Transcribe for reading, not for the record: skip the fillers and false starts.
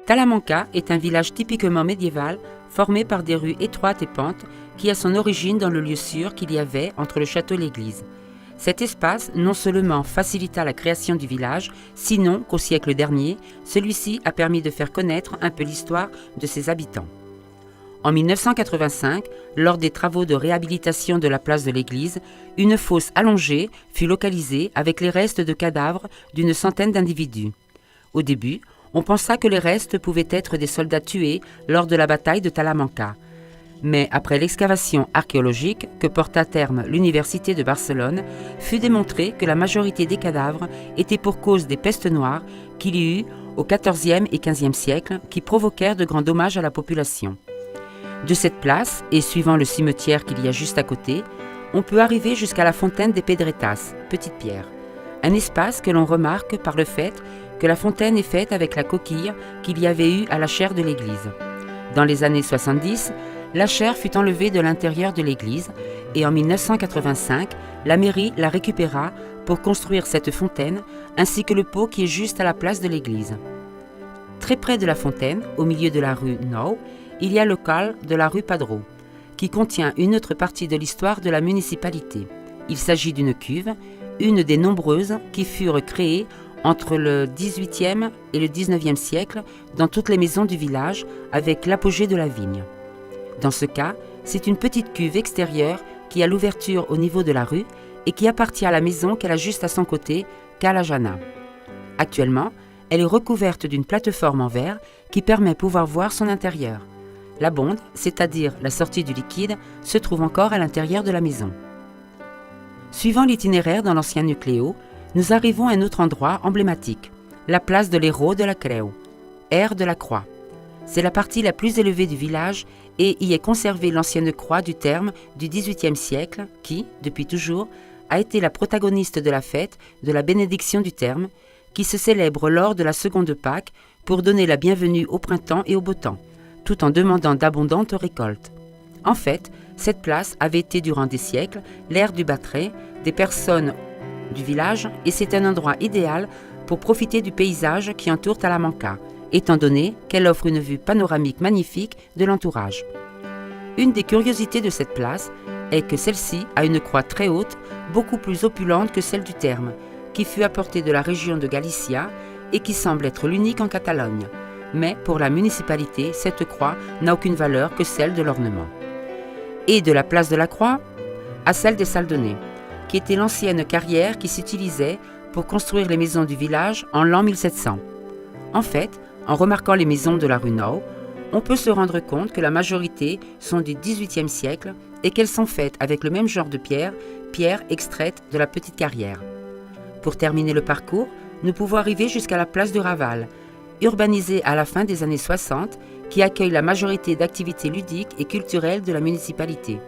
Talamanca est un village typiquement médiéval formé par des rues étroites et pentes qui a son origine dans le lieu sûr qu'il y avait entre le château et l'église. Cet espace non seulement facilita la création du village, sinon qu'au siècle dernier, celui-ci a permis de faire connaître un peu l'histoire de ses habitants. En 1985, lors des travaux de réhabilitation de la place de l'église, une fosse allongée fut localisée avec les restes de cadavres d'une centaine d'individus. Au début, on pensa que les restes pouvaient être des soldats tués lors de la bataille de Talamanca. Mais après l'excavation archéologique que porta à terme l'Université de Barcelone, fut démontré que la majorité des cadavres étaient pour cause des pestes noires qu'il y eut au XIVe et XVe siècle qui provoquèrent de grands dommages à la population. De cette place, et suivant le cimetière qu'il y a juste à côté, on peut arriver jusqu'à la fontaine des Pedretas, petite pierre. Un espace que l'on remarque par le fait que la fontaine est faite avec la coquille qu'il y avait eu à la chaire de l'église. Dans les années 70, la chaire fut enlevée de l'intérieur de l'église et en 1985, la mairie la récupéra pour construire cette fontaine ainsi que le pot qui est juste à la place de l'église. Très près de la fontaine, au milieu de la rue Nou, il y a le col de la rue Padró, qui contient une autre partie de l'histoire de la municipalité. Il s'agit d'une cuve, une des nombreuses qui furent créées entre le XVIIIe et le XIXe siècle dans toutes les maisons du village avec l'apogée de la vigne. Dans ce cas, c'est une petite cuve extérieure qui a l'ouverture au niveau de la rue et qui appartient à la maison qu'elle a juste à son côté, Cala Jana. Actuellement, elle est recouverte d'une plateforme en verre qui permet de pouvoir voir son intérieur. La bonde, c'est-à-dire la sortie du liquide, se trouve encore à l'intérieur de la maison. Suivant l'itinéraire dans l'ancien Nucléo, nous arrivons à un autre endroit emblématique, la place de l'Héros de la Creu, aire de la Croix. C'est la partie la plus élevée du village et y est conservée l'ancienne croix du terme du XVIIIe siècle qui, depuis toujours, a été la protagoniste de la fête de la bénédiction du terme qui se célèbre lors de la seconde Pâques pour donner la bienvenue au printemps et au beau temps, tout en demandant d'abondantes récoltes. En fait, cette place avait été durant des siècles l'aire du Batray des personnes du village et c'est un endroit idéal pour profiter du paysage qui entoure Talamanca, étant donné qu'elle offre une vue panoramique magnifique de l'entourage. Une des curiosités de cette place est que celle-ci a une croix très haute, beaucoup plus opulente que celle du terme, qui fut apportée de la région de Galicia et qui semble être l'unique en Catalogne. Mais pour la municipalité, cette croix n'a aucune valeur que celle de l'ornement. Et de la place de la Croix à celle des Saldonnés, qui était l'ancienne carrière qui s'utilisait pour construire les maisons du village en l'an 1700. En fait, en remarquant les maisons de la rue Nou, on peut se rendre compte que la majorité sont du XVIIIe siècle et qu'elles sont faites avec le même genre de pierres extraites de la petite carrière. Pour terminer le parcours, nous pouvons arriver jusqu'à la place du Raval, urbanisée à la fin des années 60, qui accueille la majorité d'activités ludiques et culturelles de la municipalité.